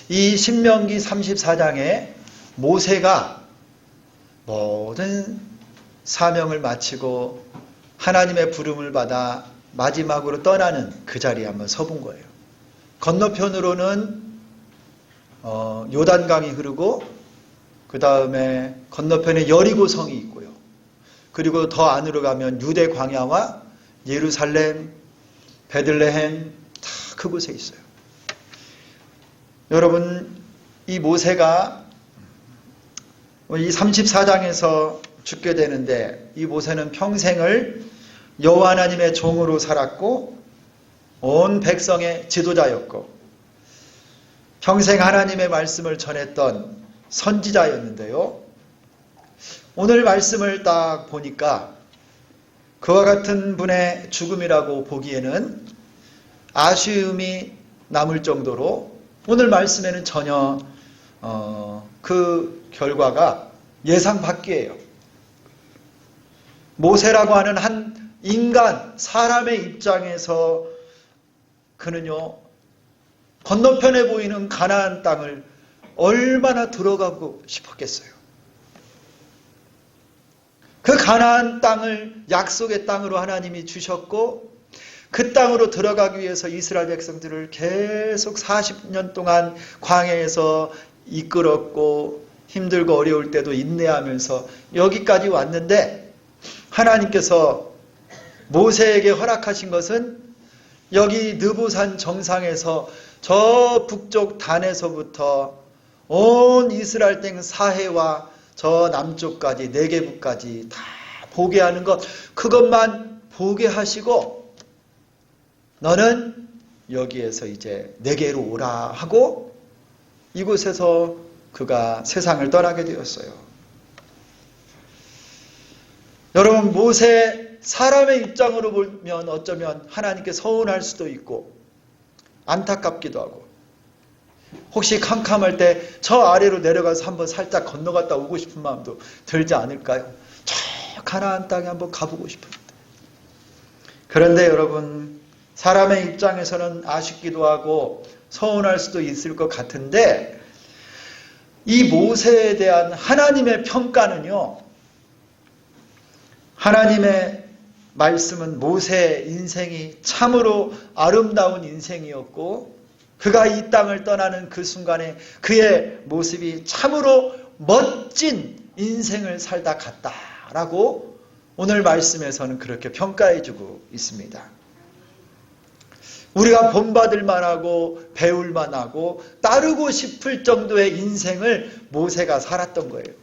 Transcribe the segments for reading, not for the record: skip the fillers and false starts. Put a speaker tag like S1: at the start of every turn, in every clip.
S1: 이 신명기 34장에 모세가 모든 사명을 마치고 하나님의 부름을 받아 마지막으로 떠나는 그 자리에 한번 서본 거예요. 건너편으로는 요단강이 흐르고 그 다음에 건너편에 여리고성이 있고요. 그리고 더 안으로 가면 유대 광야와 예루살렘, 베들레헴 다 그곳에 있어요. 여러분, 이 모세가 이 34장에서 죽게 되는데, 이 모세는 평생을 여호와 하나님의 종으로 살았고 온 백성의 지도자였고 평생 하나님의 말씀을 전했던 선지자였는데요. 오늘 말씀을 딱 보니까 그와 같은 분의 죽음이라고 보기에는 아쉬움이 남을 정도로 오늘 말씀에는 전혀 그 결과가 예상 밖이에요. 모세라고 하는 한 인간, 사람의 입장에서 그는요, 건너편에 보이는 가나안 땅을 얼마나 들어가고 싶었겠어요. 그 가나안 땅을 약속의 땅으로 하나님이 주셨고 그 땅으로 들어가기 위해서 이스라엘 백성들을 계속 40년 동안 광야에서 이끌었고 힘들고 어려울 때도 인내하면서 여기까지 왔는데 하나님께서 모세에게 허락하신 것은 여기 느보산 정상에서 저 북쪽 단에서부터 온 이스라엘 땅 사해와 저 남쪽까지 네게부까지 다 보게 하는 것, 그것만 보게 하시고 너는 여기에서 이제 내게로 오라 하고 이곳에서 그가 세상을 떠나게 되었어요. 여러분, 모세 사람의 입장으로 보면 어쩌면 하나님께 서운할 수도 있고 안타깝기도 하고 혹시 캄캄할 때 저 아래로 내려가서 한번 살짝 건너갔다 오고 싶은 마음도 들지 않을까요? 저 가나안 땅에 한번 가보고 싶은데. 그런데 여러분, 사람의 입장에서는 아쉽기도 하고 서운할 수도 있을 것 같은데 이 모세에 대한 하나님의 평가는요, 하나님의 말씀은 모세의 인생이 참으로 아름다운 인생이었고 그가 이 땅을 떠나는 그 순간에 그의 모습이 참으로 멋진 인생을 살다 갔다라고 오늘 말씀에서는 그렇게 평가해주고 있습니다. 우리가 본받을 만하고 배울 만하고 따르고 싶을 정도의 인생을 모세가 살았던 거예요.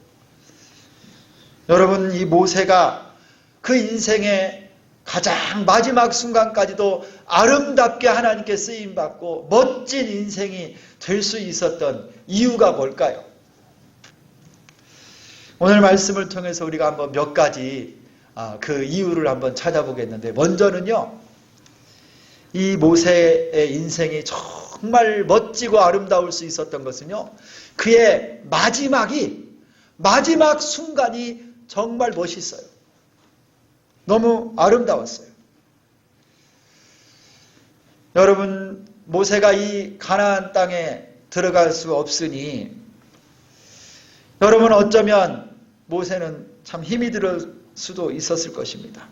S1: 여러분, 이 모세가 그 인생의 가장 마지막 순간까지도 아름답게 하나님께 쓰임받고 멋진 인생이 될 수 있었던 이유가 뭘까요? 오늘 말씀을 통해서 우리가 한번 몇 가지 그 이유를 한번 찾아보겠는데, 먼저는요, 이 모세의 인생이 정말 멋지고 아름다울 수 있었던 것은요, 그의 마지막 순간이 정말 멋있어요. 너무 아름다웠어요. 여러분, 모세가 이 가나안 땅에 들어갈 수 없으니 여러분, 어쩌면 모세는 참 힘이 들 수도 있었을 것입니다.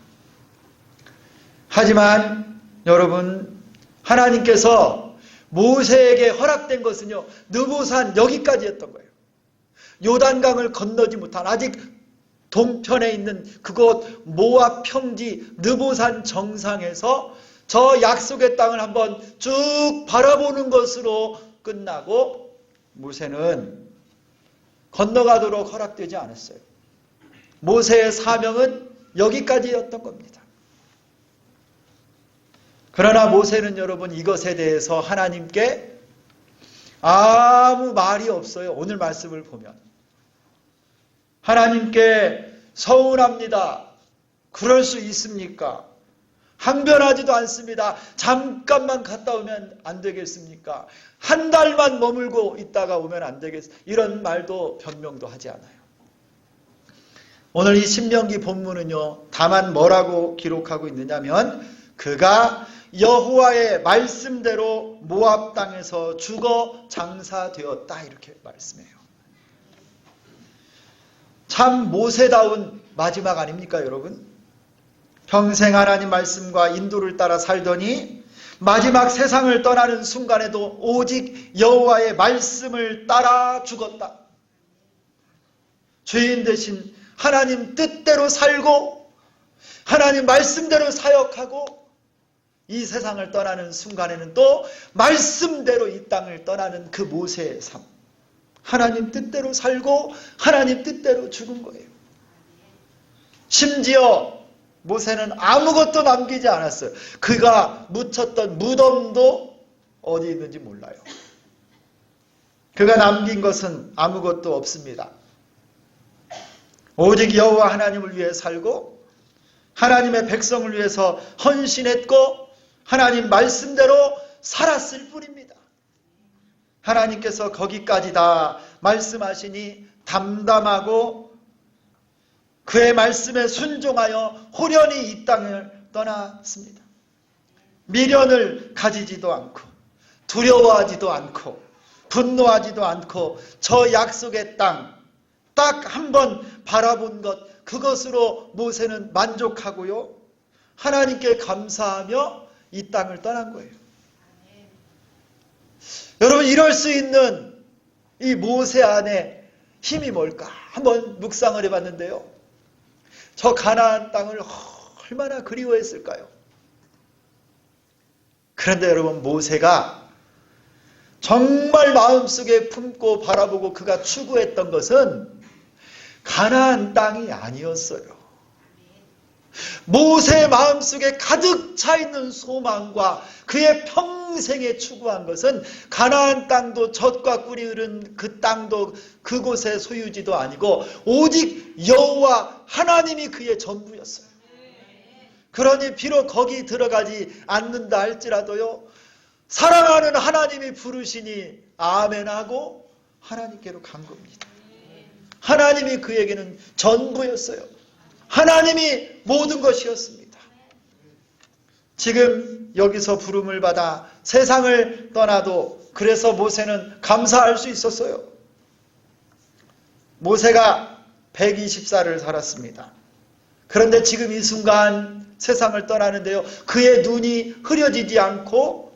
S1: 하지만 여러분, 하나님께서 모세에게 허락된 것은요, 느보산 여기까지였던 거예요. 요단강을 건너지 못한 아직 동편에 있는 그곳 모압 평지 느보산 정상에서 저 약속의 땅을 한번 쭉 바라보는 것으로 끝나고 모세는 건너가도록 허락되지 않았어요. 모세의 사명은 여기까지였던 겁니다. 그러나 모세는 여러분, 이것에 대해서 하나님께 아무 말이 없어요. 오늘 말씀을 보면 하나님께 서운합니다. 그럴 수 있습니까? 항변하지도 않습니다. 잠깐만 갔다 오면 안 되겠습니까? 한 달만 머물고 있다가 오면 안 되겠습니까? 이런 말도 변명도 하지 않아요. 오늘 이 신명기 본문은요, 다만 뭐라고 기록하고 있느냐면 그가 여호와의 말씀대로 모압 땅에서 죽어 장사되었다. 이렇게 말씀해요. 참 모세다운 마지막 아닙니까, 여러분? 평생 하나님 말씀과 인도를 따라 살더니 마지막 세상을 떠나는 순간에도 오직 여호와의 말씀을 따라 죽었다. 죄인 대신 하나님 뜻대로 살고 하나님 말씀대로 사역하고 이 세상을 떠나는 순간에는 또 말씀대로 이 땅을 떠나는 그 모세의 삶. 하나님 뜻대로 살고 하나님 뜻대로 죽은 거예요. 심지어 모세는 아무것도 남기지 않았어요. 그가 묻혔던 무덤도 어디 있는지 몰라요. 그가 남긴 것은 아무것도 없습니다. 오직 여호와 하나님을 위해 살고 하나님의 백성을 위해서 헌신했고 하나님 말씀대로 살았을 뿐입니다. 하나님께서 거기까지 다 말씀하시니 담담하고 그의 말씀에 순종하여 호련히 이 땅을 떠났습니다. 미련을 가지지도 않고 두려워하지도 않고 분노하지도 않고 저 약속의 땅 딱 한 번 바라본 것 그것으로 모세는 만족하고요. 하나님께 감사하며 이 땅을 떠난 거예요. 여러분 이럴 수 있는 이 모세 안에 힘이 뭘까? 한번 묵상을 해봤는데요. 저 가나안 땅을 얼마나 그리워했을까요? 그런데 여러분 모세가 정말 마음속에 품고 바라보고 그가 추구했던 것은 가나안 땅이 아니었어요. 모세의 마음속에 가득 차 있는 소망과 그의 평생에 추구한 것은 가나안 땅도 젖과 꿀이 흐른 그 땅도 그곳의 소유지도 아니고 오직 여호와 하나님이 그의 전부였어요. 그러니 비록 거기 들어가지 않는다 할지라도요 사랑하는 하나님이 부르시니 아멘하고 하나님께로 간 겁니다. 하나님이 그에게는 전부였어요. 하나님이 모든 것이었습니다. 지금 여기서 부름을 받아 세상을 떠나도 그래서 모세는 감사할 수 있었어요. 모세가 120살을 살았습니다. 그런데 지금 이 순간 세상을 떠나는데요. 그의 눈이 흐려지지 않고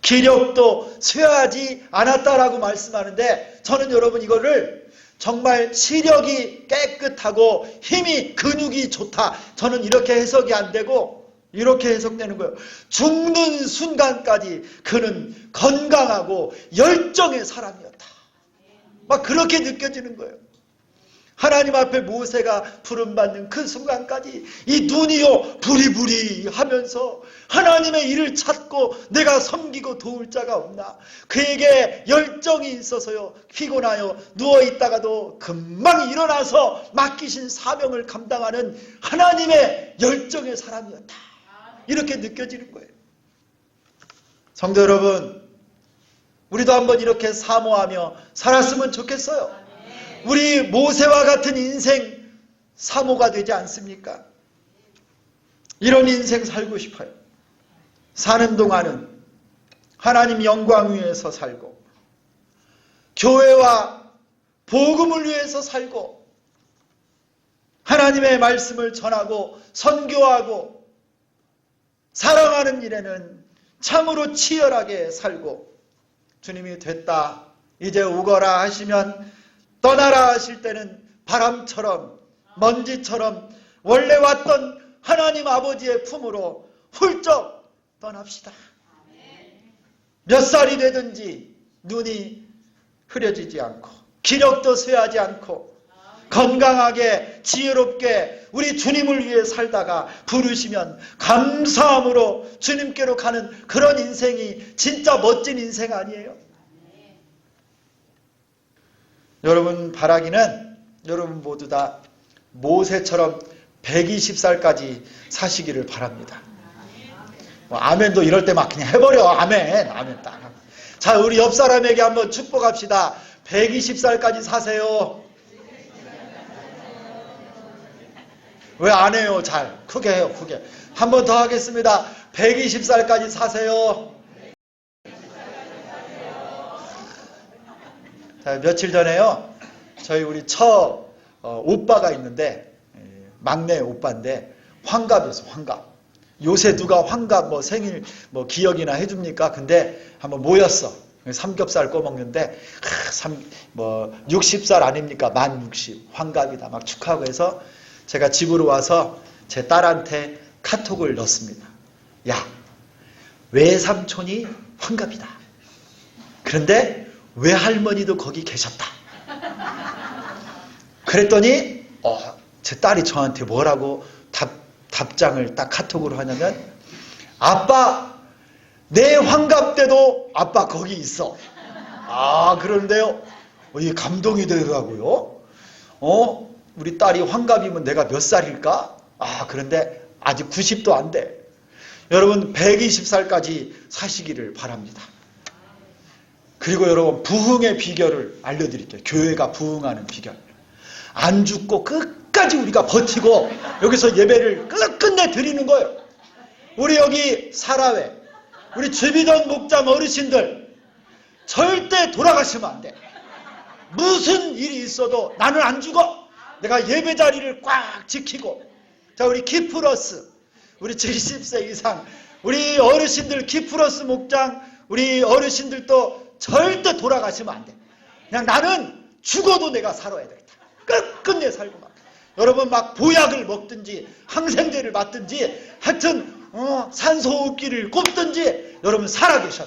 S1: 기력도 쇠하지 않았다라고 말씀하는데 저는 여러분 이거를 정말 시력이 깨끗하고 힘이 근육이 좋다. 저는 이렇게 해석이 안 되고 이렇게 해석되는 거예요. 죽는 순간까지 그는 건강하고 열정의 사람이었다. 막 그렇게 느껴지는 거예요. 하나님 앞에 모세가 부름받는 그 순간까지 이 눈이요 부리부리 하면서 하나님의 일을 찾고 내가 섬기고 도울 자가 없나. 그에게 열정이 있어서요 피곤하여 누워있다가도 금방 일어나서 맡기신 사명을 감당하는 하나님의 열정의 사람이었다. 이렇게 느껴지는 거예요. 성도 여러분, 우리도 한번 이렇게 사모하며 살았으면 좋겠어요. 우리 모세와 같은 인생 사모가 되지 않습니까? 이런 인생 살고 싶어요. 사는 동안은 하나님 영광 위해서 살고 교회와 복음을 위해서 살고 하나님의 말씀을 전하고 선교하고 사랑하는 일에는 참으로 치열하게 살고 주님이 됐다 이제 오거라 하시면 떠나라 하실 때는 바람처럼 먼지처럼 원래 왔던 하나님 아버지의 품으로 훌쩍 떠납시다. 몇 살이 되든지 눈이 흐려지지 않고 기력도 쇠하지 않고 건강하게 지혜롭게 우리 주님을 위해 살다가 부르시면 감사함으로 주님께로 가는 그런 인생이 진짜 멋진 인생 아니에요? 여러분 바라기는 여러분 모두 다 모세처럼 120살까지 사시기를 바랍니다. 아멘도 이럴 때 막 그냥 해버려. 아멘. 아멘 딱. 자, 우리 옆 사람에게 한번 축복합시다. 120살까지 사세요. 왜 안 해요? 잘 크게 해요. 크게. 한 번 더 하겠습니다. 120살까지 사세요. 자, 며칠 전에요. 저희 우리 오빠가 있는데 막내 오빠인데 환갑이었어. 환갑. 요새 누가 환갑 생일 기억이나 해줍니까? 근데 한번 모였어. 삼겹살 꺼먹는데 60살 아닙니까? 만 60 환갑이다 막 축하하고 해서 제가 집으로 와서 제 딸한테 카톡을 넣었습니다. 야, 외삼촌이 환갑이다. 그런데 외할머니도 거기 계셨다. 그랬더니 제 딸이 저한테 뭐라고 답장을 딱 카톡으로 하냐면, 아빠 내 환갑 때도 아빠 거기 있어. 그런데요, 이게 감동이 되더라고요. 우리 딸이 환갑이면 내가 몇 살일까? 그런데 아직 90도 안 돼. 여러분 120살까지 사시기를 바랍니다. 그리고 여러분 부흥의 비결을 알려드릴게요. 교회가 부흥하는 비결. 안 죽고 끝까지 우리가 버티고 여기서 예배를 끝내 드리는 거예요. 우리 여기 사라회, 우리 주비전 목장 어르신들 절대 돌아가시면 안 돼. 무슨 일이 있어도 나는 안 죽어. 내가 예배 자리를 꽉 지키고. 자, 우리 키프러스, 우리 70세 이상 우리 어르신들 키프러스 목장 우리 어르신들도 절대 돌아가시면 안 돼. 그냥 나는 죽어도 내가 살아야 되겠다. 끝끝내 살고 막. 여러분 막 보약을 먹든지 항생제를 맞든지 하여튼 산소호흡기를 꼽든지 여러분 살아계셔.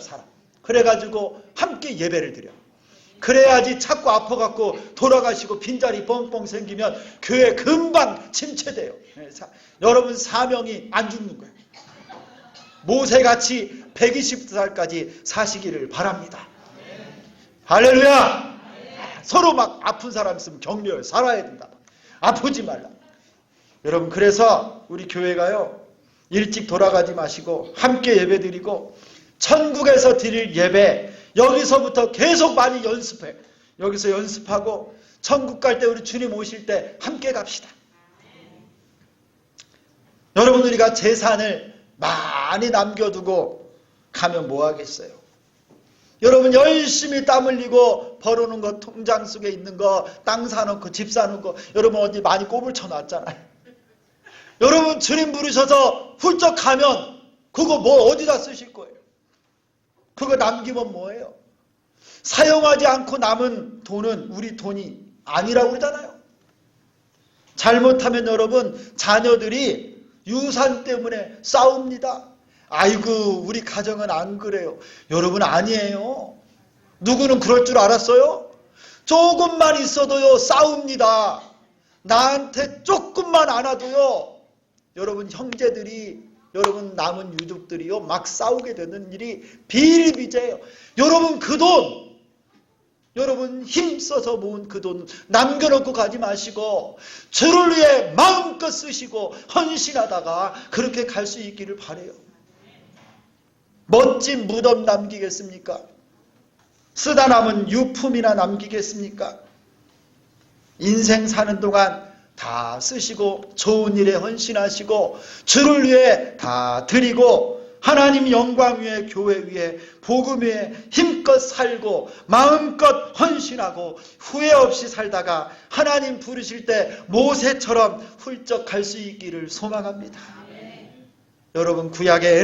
S1: 그래가지고 함께 예배를 드려. 그래야지 자꾸 아파갖고 돌아가시고 빈자리 뻥뻥 생기면 교회 금방 침체돼요. 여러분 사명이 안 죽는 거예요. 모세같이 120살까지 사시기를 바랍니다. 할렐루야. 서로 막 아픈 사람 있으면 격려해. 살아야 된다. 아프지 말라. 여러분 그래서 우리 교회가요, 일찍 돌아가지 마시고 함께 예배드리고 천국에서 드릴 예배 여기서부터 계속 많이 연습해. 여기서 연습하고 천국 갈 때 우리 주님 오실 때 함께 갑시다. 여러분 우리가 재산을 많이 남겨두고 가면 뭐 하겠어요? 여러분 열심히 땀 흘리고 벌어놓은 거, 통장 속에 있는 거, 땅 사놓고 집 사놓고 여러분 어디 많이 꼽을 쳐놨잖아요. 여러분 주님 부르셔서 훌쩍 가면 그거 뭐 어디다 쓰실 거예요? 그거 남기면 뭐예요? 사용하지 않고 남은 돈은 우리 돈이 아니라고 그러잖아요. 잘못하면 여러분 자녀들이 유산 때문에 싸웁니다. 아이고 우리 가정은 안 그래요. 여러분 아니에요. 누구는 그럴 줄 알았어요? 조금만 있어도요 싸웁니다. 나한테 조금만 안 와도요 여러분 형제들이 여러분 남은 유족들이요 막 싸우게 되는 일이 비일비재해요. 여러분 그 돈 여러분 힘써서 모은 그 돈 남겨놓고 가지 마시고 주를 위해 마음껏 쓰시고 헌신하다가 그렇게 갈 수 있기를 바라요. 멋진 무덤 남기겠습니까? 쓰다 남은 유품이나 남기겠습니까? 인생 사는 동안 다 쓰시고 좋은 일에 헌신하시고 주를 위해 다 드리고 하나님 영광 위에 교회 위에 복음 위에 힘껏 살고 마음껏 헌신하고 후회 없이 살다가 하나님 부르실 때 모세처럼 훌쩍 갈 수 있기를 소망합니다. 여러분 구약의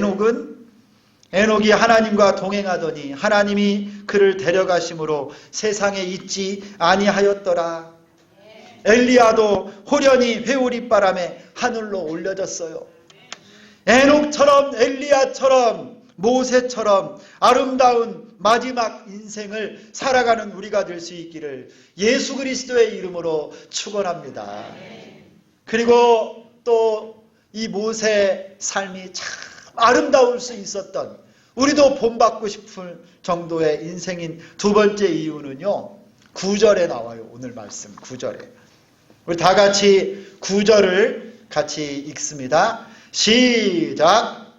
S1: 에녹이 하나님과 동행하더니 하나님이 그를 데려가심으로 세상에 있지 아니하였더라. 엘리야도 호련히 회오리바람에 하늘로 올려졌어요. 에녹처럼 엘리야처럼 모세처럼 아름다운 마지막 인생을 살아가는 우리가 될 수 있기를 예수 그리스도의 이름으로 축원합니다. 그리고 또 이 모세의 삶이 참 아름다울 수 있었던 우리도 본받고 싶을 정도의 인생인 두 번째 이유는요 9절에 나와요. 오늘 말씀 9절에 우리 다 같이 9절을 같이 읽습니다. 시작.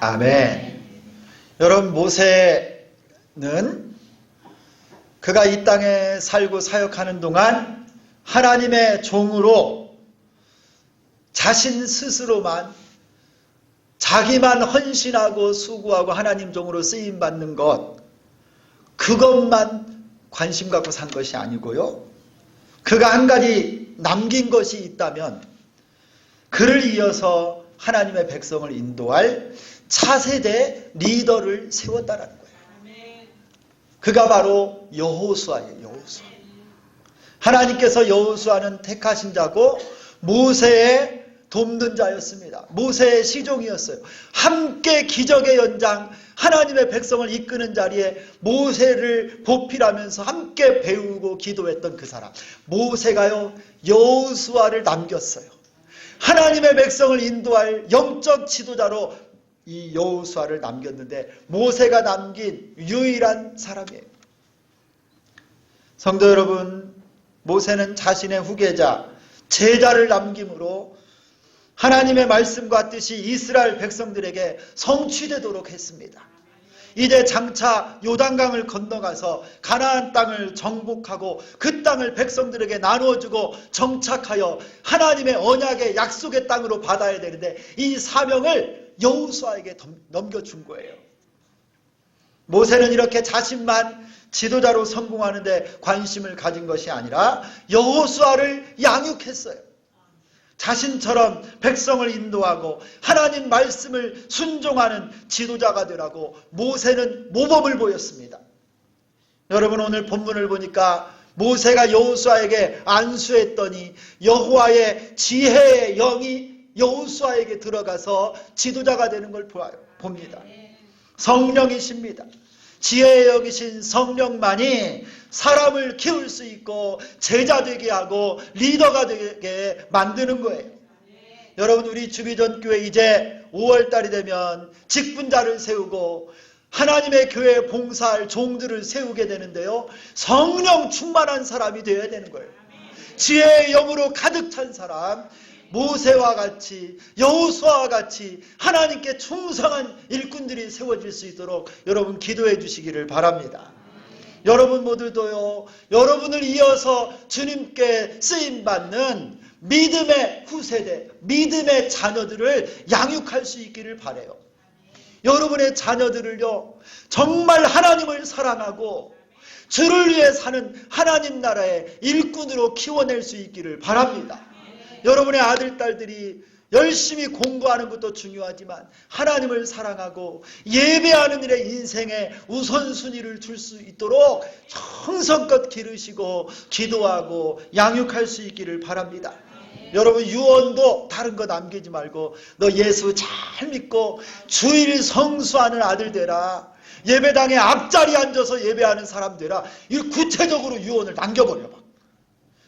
S1: 아멘. 여러분, 모세는 그가 이 땅에 살고 사역하는 동안 하나님의 종으로 자신 스스로만, 자기만 헌신하고 수고하고 하나님 종으로 쓰임받는 것, 그것만 관심 갖고 산 것이 아니고요. 그가 한 가지 남긴 것이 있다면 그를 이어서 하나님의 백성을 인도할 차세대 리더를 세웠다라는 거예요. 그가 바로 여호수아예요. 여호수아. 하나님께서 여호수아는 택하신 자고 모세의 돕는 자였습니다. 모세의 시종이었어요. 함께 기적의 연장, 하나님의 백성을 이끄는 자리에 모세를 보필하면서 함께 배우고 기도했던 그 사람. 모세가요, 여호수아를 남겼어요. 하나님의 백성을 인도할 영적 지도자로 이 여호수아를 남겼는데 모세가 남긴 유일한 사람이에요. 성도 여러분, 모세는 자신의 후계자, 제자를 남김으로 하나님의 말씀과 뜻이 이스라엘 백성들에게 성취되도록 했습니다. 이제 장차 요단강을 건너가서 가나안 땅을 정복하고 그 땅을 백성들에게 나누어주고 정착하여 하나님의 언약의 약속의 땅으로 받아야 되는데 이 사명을 여호수아에게 넘겨준 거예요. 모세는 이렇게 자신만 지도자로 성공하는데 관심을 가진 것이 아니라 여호수아를 양육했어요. 자신처럼 백성을 인도하고 하나님 말씀을 순종하는 지도자가 되라고 모세는 모범을 보였습니다. 여러분, 오늘 본문을 보니까 모세가 여호수아에게 안수했더니 여호와의 지혜의 영이 여호수아에게 들어가서 지도자가 되는 걸 봅니다. 성령이십니다. 지혜의 영이신 성령만이 사람을 키울 수 있고 제자 되게 하고 리더가 되게 만드는 거예요. 여러분, 우리 주비전교회 이제 5월달이 되면 직분자를 세우고 하나님의 교회에 봉사할 종들을 세우게 되는데요, 성령 충만한 사람이 되어야 되는 거예요. 지혜의 영으로 가득 찬 사람, 모세와 같이 여호수아와 같이 하나님께 충성한 일꾼들이 세워질 수 있도록 여러분 기도해 주시기를 바랍니다. 여러분 모두도요, 여러분을 이어서 주님께 쓰임받는 믿음의 후세대, 믿음의 자녀들을 양육할 수 있기를 바라요. 여러분의 자녀들을요, 정말 하나님을 사랑하고 주를 위해 사는 하나님 나라의 일꾼으로 키워낼 수 있기를 바랍니다. 여러분의 아들, 딸들이 열심히 공부하는 것도 중요하지만 하나님을 사랑하고 예배하는 일에 인생에 우선순위를 줄 수 있도록 정성껏 기르시고 기도하고 양육할 수 있기를 바랍니다. 여러분, 유언도 다른 거 남기지 말고 너 예수 잘 믿고 주일 성수하는 아들 되라, 예배당에 앞자리에 앉아서 예배하는 사람 되라, 이 구체적으로 유언을 남겨버려.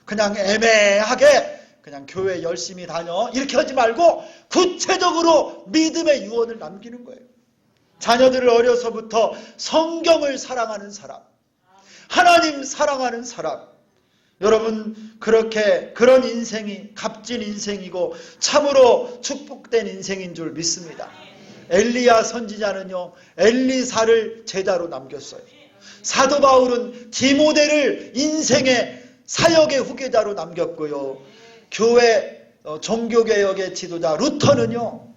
S1: 그냥 애매하게 그냥 교회 열심히 다녀 이렇게 하지 말고 구체적으로 믿음의 유언을 남기는 거예요. 자녀들을 어려서부터 성경을 사랑하는 사람, 하나님 사랑하는 사람, 여러분, 그런 인생이 값진 인생이고 참으로 축복된 인생인 줄 믿습니다. 엘리야 선지자는요, 엘리사를 제자로 남겼어요. 사도 바울은 디모데를 인생의 사역의 후계자로 남겼고요, 교회 종교개혁의 지도자 루터는요,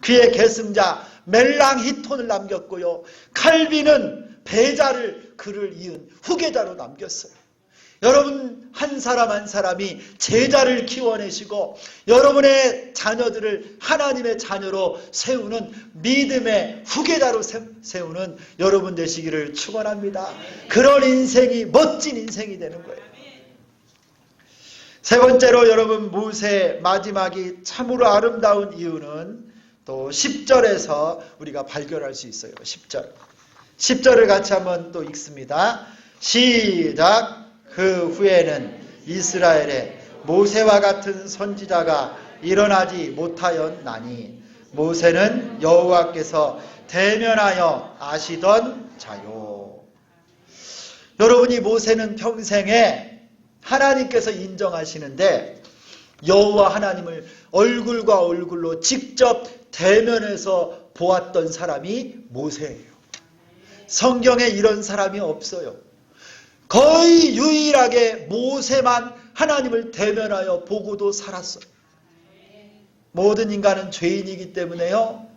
S1: 그의 계승자 멜랑히톤을 남겼고요, 칼빈은 배자를 그를 이은 후계자로 남겼어요. 여러분, 한 사람 한 사람이 제자를 키워내시고 여러분의 자녀들을 하나님의 자녀로 세우는 믿음의 후계자로 세우는 여러분 되시기를 축원합니다. 그런 인생이 멋진 인생이 되는 거예요. 세 번째로 여러분, 모세의 마지막이 참으로 아름다운 이유는 또 10절에서 우리가 발견할 수 있어요. 10절을 같이 한번 또 읽습니다. 시작. 그 후에는 이스라엘에 모세와 같은 선지자가 일어나지 못하였나니 모세는 여호와께서 대면하여 아시던 자요. 여러분이 모세는 평생에 하나님께서 인정하시는데 여호와 하나님을 얼굴과 얼굴로 직접 대면해서 보았던 사람이 모세예요. 성경에 이런 사람이 없어요. 거의 유일하게 모세만 하나님을 대면하여 보고도 살았어요. 모든 인간은 죄인이기 때문에요.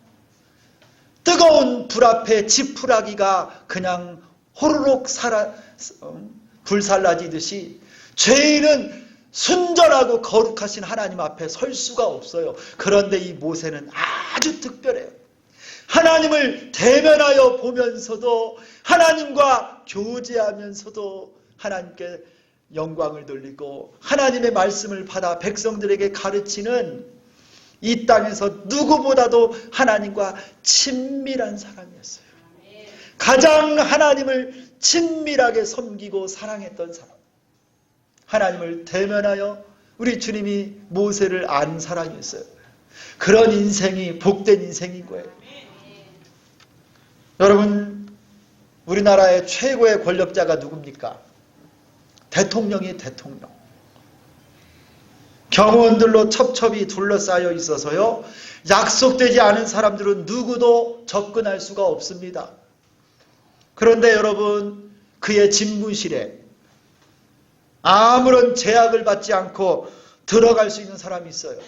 S1: 뜨거운 불 앞에 지푸라기가 그냥 호로록 불살라지듯이 죄인은 순전하고 거룩하신 하나님 앞에 설 수가 없어요. 그런데 이 모세는 아주 특별해요. 하나님을 대면하여 보면서도 하나님과 교제하면서도 하나님께 영광을 돌리고 하나님의 말씀을 받아 백성들에게 가르치는 이 땅에서 누구보다도 하나님과 친밀한 사람이었어요. 가장 하나님을 친밀하게 섬기고 사랑했던 사람. 하나님을 대면하여 우리 주님이 모세를 안 사랑했어요. 그런 인생이 복된 인생인 거예요. 여러분, 우리나라의 최고의 권력자가 누굽니까? 대통령이 대통령. 경호원들로 첩첩이 둘러싸여 있어서요, 약속되지 않은 사람들은 누구도 접근할 수가 없습니다. 그런데 여러분, 그의 집무실에 아무런 제약을 받지 않고 들어갈 수 있는 사람이 있어요.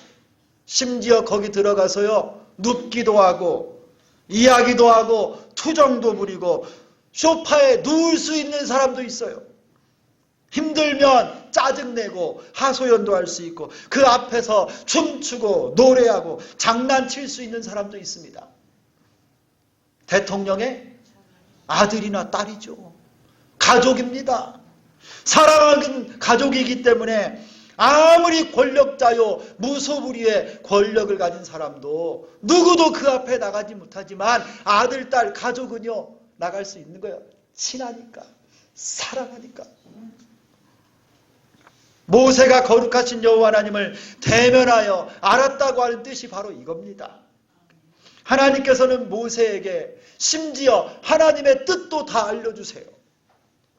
S1: 심지어 거기 들어가서요, 눕기도 하고 이야기도 하고 투정도 부리고 소파에 누울 수 있는 사람도 있어요. 힘들면 짜증내고 하소연도 할 수 있고 그 앞에서 춤추고 노래하고 장난칠 수 있는 사람도 있습니다. 대통령의 아들이나 딸이죠. 가족입니다. 사랑하는 가족이기 때문에 아무리 권력자요 무소불위의 권력을 가진 사람도 누구도 그 앞에 나가지 못하지만 아들, 딸, 가족은요 나갈 수 있는 거예요. 친하니까, 사랑하니까. 모세가 거룩하신 여호와 하나님을 대면하여 알았다고 하는 뜻이 바로 이겁니다. 하나님께서는 모세에게 심지어 하나님의 뜻도 다 알려주세요.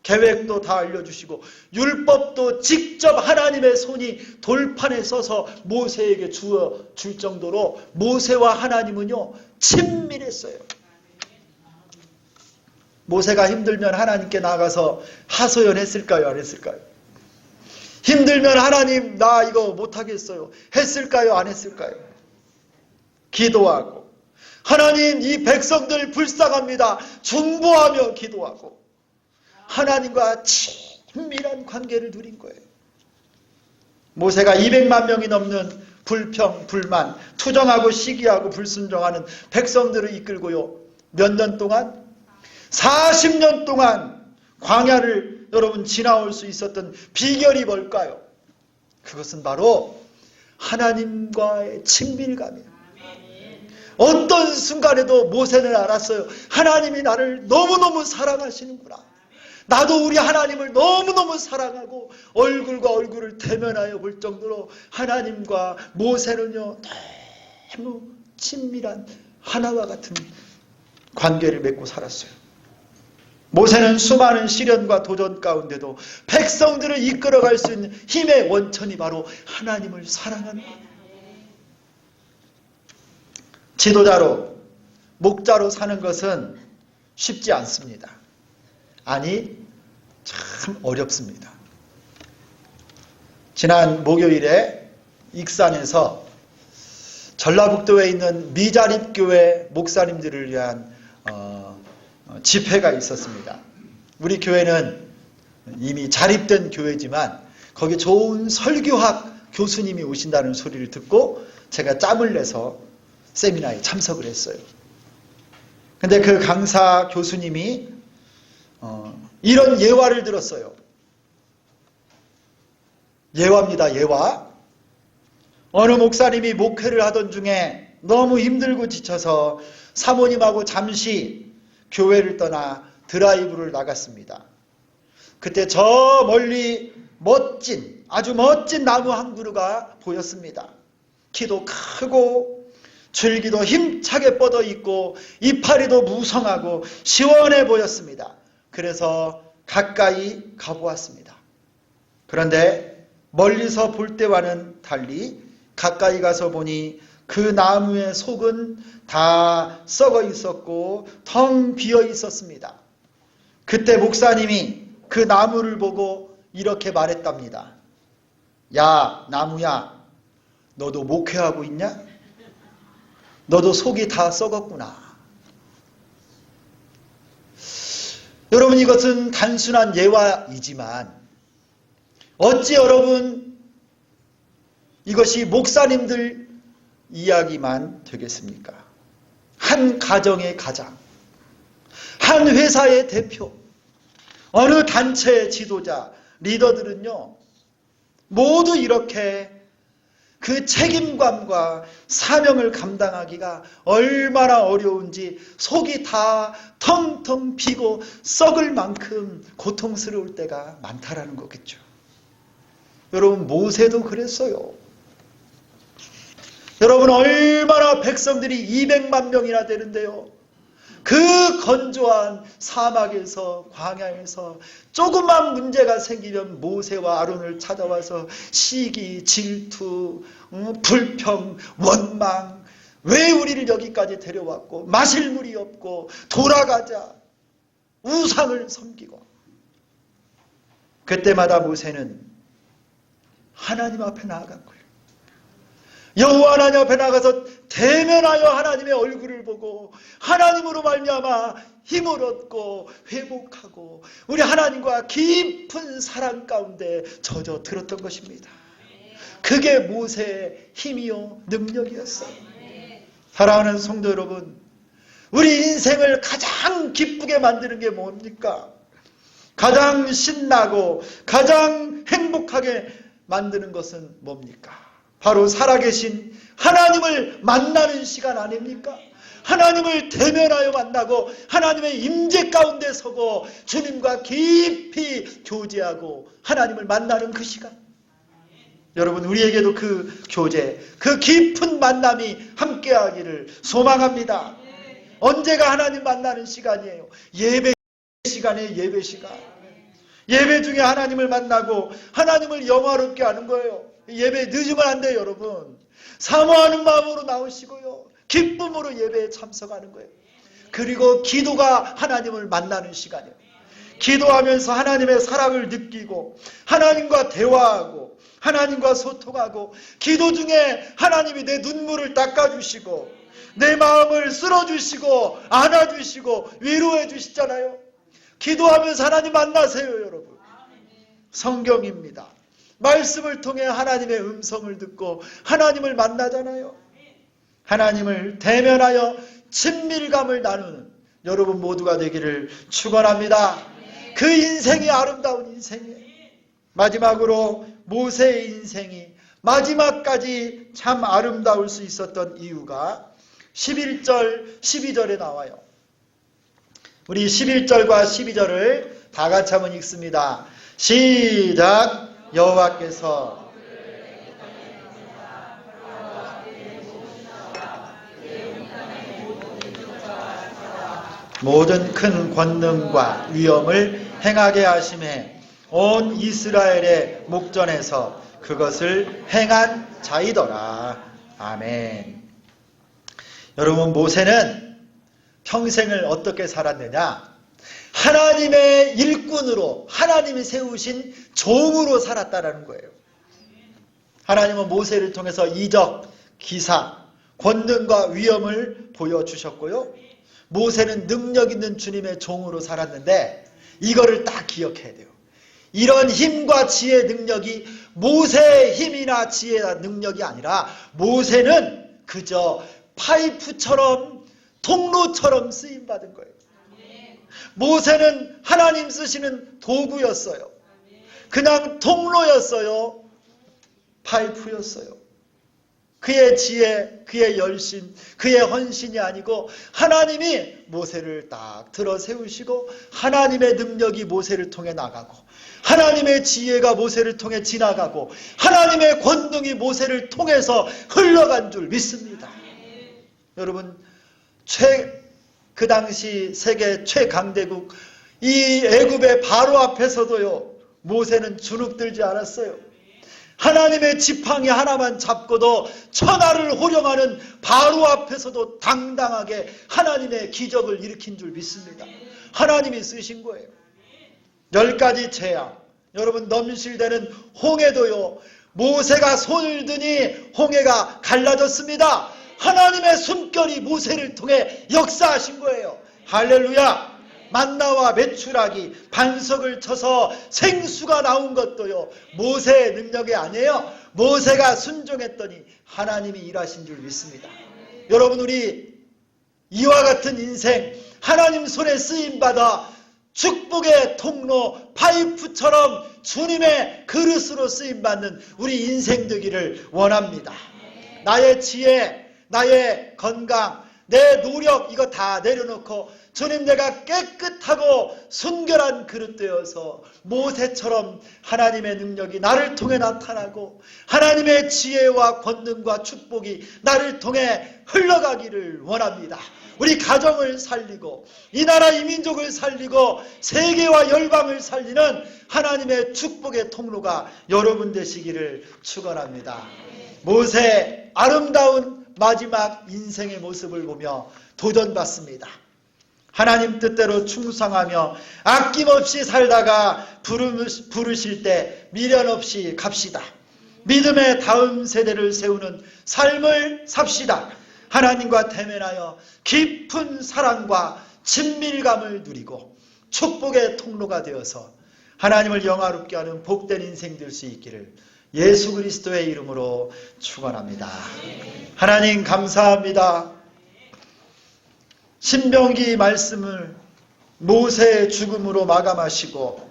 S1: 계획도 다 알려주시고 율법도 직접 하나님의 손이 돌판에 써서 모세에게 줄 정도로 모세와 하나님은요 친밀했어요. 모세가 힘들면 하나님께 나가서 하소연했을까요? 안 했을까요? 힘들면 하나님 나 이거 못하겠어요. 했을까요? 안 했을까요? 기도하고 하나님 이 백성들 불쌍합니다. 중보하며 기도하고 하나님과 친밀한 관계를 누린 거예요. 모세가 200만 명이 넘는 불평, 불만, 투정하고 시기하고 불순종하는 백성들을 이끌고요. 몇 년 동안? 40년 동안 광야를 여러분 지나올 수 있었던 비결이 뭘까요? 그것은 바로 하나님과의 친밀감이에요. 어떤 순간에도 모세는 알았어요. 하나님이 나를 너무너무 사랑하시는구나. 나도 우리 하나님을 너무너무 사랑하고 얼굴과 얼굴을 대면하여 볼 정도로 하나님과 모세는요 너무 친밀한 하나와 같은 관계를 맺고 살았어요. 모세는 수많은 시련과 도전 가운데도 백성들을 이끌어갈 수 있는 힘의 원천이 바로 하나님을 사랑하는 것. 지도자로, 목자로 사는 것은 쉽지 않습니다. 아니, 참 어렵습니다. 지난 목요일에 익산에서 전라북도에 있는 미자립교회 목사님들을 위한 집회가 있었습니다. 우리 교회는 이미 자립된 교회지만 거기 좋은 설교학 교수님이 오신다는 소리를 듣고 제가 짬을 내서 세미나에 참석을 했어요. 근데 그 강사 교수님이 이런 예화를 들었어요. 예화입니다. 예화. 어느 목사님이 목회를 하던 중에 너무 힘들고 지쳐서 사모님하고 잠시 교회를 떠나 드라이브를 나갔습니다. 그때 저 멀리 멋진, 아주 멋진 나무 한 그루가 보였습니다. 키도 크고 줄기도 힘차게 뻗어 있고 이파리도 무성하고 시원해 보였습니다. 그래서 가까이 가보았습니다. 그런데 멀리서 볼 때와는 달리 가까이 가서 보니 그 나무의 속은 다 썩어 있었고 텅 비어 있었습니다. 그때 목사님이 그 나무를 보고 이렇게 말했답니다. 야, 나무야, 너도 목회하고 있냐? 너도 속이 다 썩었구나. 여러분, 이것은 단순한 예화이지만 어찌 여러분 이것이 목사님들 이야기만 되겠습니까? 한 가정의 가장, 한 회사의 대표, 어느 단체의 지도자, 리더들은요, 모두 이렇게 그 책임감과 사명을 감당하기가 얼마나 어려운지 속이 다 텅텅 비고 썩을 만큼 고통스러울 때가 많다라는 거겠죠. 여러분, 모세도 그랬어요. 여러분, 얼마나 백성들이 200만 명이나 되는데요. 그 건조한 사막에서, 광야에서 조그만 문제가 생기면 모세와 아론을 찾아와서 시기, 질투, 불평, 원망, 왜 우리를 여기까지 데려왔고, 마실 물이 없고, 돌아가자, 우상을 섬기고. 그때마다 모세는 하나님 앞에 나아간 거예요. 여호와 하나님 앞에 나가서 대면하여 하나님의 얼굴을 보고 하나님으로 말미암아 힘을 얻고 회복하고 우리 하나님과 깊은 사랑 가운데 젖어들었던 것입니다. 그게 모세의 힘이요 능력이었어요. 사랑하는 성도 여러분, 우리 인생을 가장 기쁘게 만드는 게 뭡니까? 가장 신나고 가장 행복하게 만드는 것은 뭡니까? 바로 살아계신 하나님을 만나는 시간 아닙니까? 하나님을 대면하여 만나고 하나님의 임재 가운데 서고 주님과 깊이 교제하고 하나님을 만나는 그 시간. 여러분, 우리에게도 그 교제, 그 깊은 만남이 함께하기를 소망합니다. 언제가 하나님 만나는 시간이에요? 예배 시간이에요. 예배 시간. 예배 중에 하나님을 만나고 하나님을 영화롭게 하는 거예요. 예배 늦으면 안 돼요, 여러분. 사모하는 마음으로 나오시고요. 기쁨으로 예배에 참석하는 거예요. 그리고 기도가 하나님을 만나는 시간이에요. 기도하면서 하나님의 사랑을 느끼고 하나님과 대화하고 하나님과 소통하고 기도 중에 하나님이 내 눈물을 닦아주시고 내 마음을 쓸어주시고 안아주시고 위로해 주시잖아요. 기도하면서 하나님 만나세요, 여러분. 성경입니다. 말씀을 통해 하나님의 음성을 듣고 하나님을 만나잖아요. 하나님을 대면하여 친밀감을 나누는 여러분 모두가 되기를 축원합니다. 그 인생이 아름다운 인생이에요. 마지막으로 모세의 인생이 마지막까지 참 아름다울 수 있었던 이유가 11절, 12절에 나와요. 우리 11절과 12절을 다 같이 한번 읽습니다. 시작. 여호와께서 모든 큰 권능과 위엄을 행하게 하심에 온 이스라엘의 목전에서 그것을 행한 자이더라. 아멘. 여러분, 모세는 평생을 어떻게 살았느냐? 하나님의 일꾼으로, 하나님이 세우신 종으로 살았다라는 거예요. 하나님은 모세를 통해서 이적, 기사, 권능과 위엄을 보여주셨고요. 모세는 능력 있는 주님의 종으로 살았는데 이거를 딱 기억해야 돼요. 이런 힘과 지혜 능력이 모세의 힘이나 지혜나 능력이 아니라 모세는 그저 파이프처럼 통로처럼 쓰임받은 거예요. 모세는 하나님 쓰시는 도구였어요. 그냥 통로였어요. 파이프였어요. 그의 지혜, 그의 열심, 그의 헌신이 아니고 하나님이 모세를 딱 들어 세우시고 하나님의 능력이 모세를 통해 나가고 하나님의 지혜가 모세를 통해 지나가고 하나님의 권능이 모세를 통해서 흘러간 줄 믿습니다. 여러분, 그 당시 세계 최강대국 이 애굽의 바로 앞에서도요, 모세는 주눅들지 않았어요. 하나님의 지팡이 하나만 잡고도 천하를 호령하는 바로 앞에서도 당당하게 하나님의 기적을 일으킨 줄 믿습니다. 하나님이 쓰신 거예요. 10가지 재앙, 여러분 넘실대는 홍해도요, 모세가 손을 드니 홍해가 갈라졌습니다. 하나님의 숨결이 모세를 통해 역사하신 거예요. 할렐루야. 만나와 메추라기 반석을 쳐서 생수가 나온 것도요, 모세의 능력이 아니에요. 모세가 순종했더니 하나님이 일하신 줄 믿습니다. 여러분, 우리 이와 같은 인생, 하나님 손에 쓰임받아 축복의 통로, 파이프처럼 주님의 그릇으로 쓰임받는 우리 인생 되기를 원합니다. 나의 지혜, 나의 건강, 내 노력 이거 다 내려놓고 주님, 내가 깨끗하고 순결한 그릇 되어서 모세처럼 하나님의 능력이 나를 통해 나타나고 하나님의 지혜와 권능과 축복이 나를 통해 흘러가기를 원합니다. 우리 가정을 살리고 이 나라 이 민족을 살리고 세계와 열방을 살리는 하나님의 축복의 통로가 여러분 되시기를 축원합니다. 모세 아름다운 마지막 인생의 모습을 보며 도전받습니다. 하나님 뜻대로 충성하며 아낌없이 살다가 부르실 때 미련 없이 갑시다. 믿음의 다음 세대를 세우는 삶을 삽시다. 하나님과 대면하여 깊은 사랑과 친밀감을 누리고 축복의 통로가 되어서 하나님을 영화롭게 하는 복된 인생 될 수 있기를 예수 그리스도의 이름으로 축원합니다. 하나님 감사합니다. 신명기 말씀을 모세의 죽음으로 마감하시고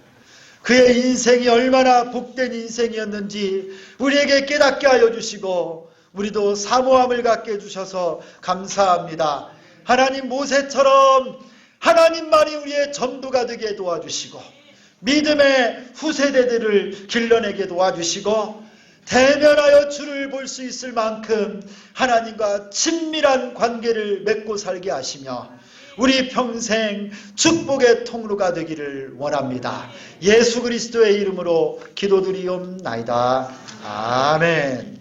S1: 그의 인생이 얼마나 복된 인생이었는지 우리에게 깨닫게 하여 주시고 우리도 사모함을 갖게 해주셔서 감사합니다. 하나님, 모세처럼 하나님만이 우리의 전부가 되게 도와주시고 믿음의 후세대들을 길러내게 도와주시고 대면하여 주를 볼 수 있을 만큼 하나님과 친밀한 관계를 맺고 살게 하시며 우리 평생 축복의 통로가 되기를 원합니다. 예수 그리스도의 이름으로 기도드리옵나이다. 아멘.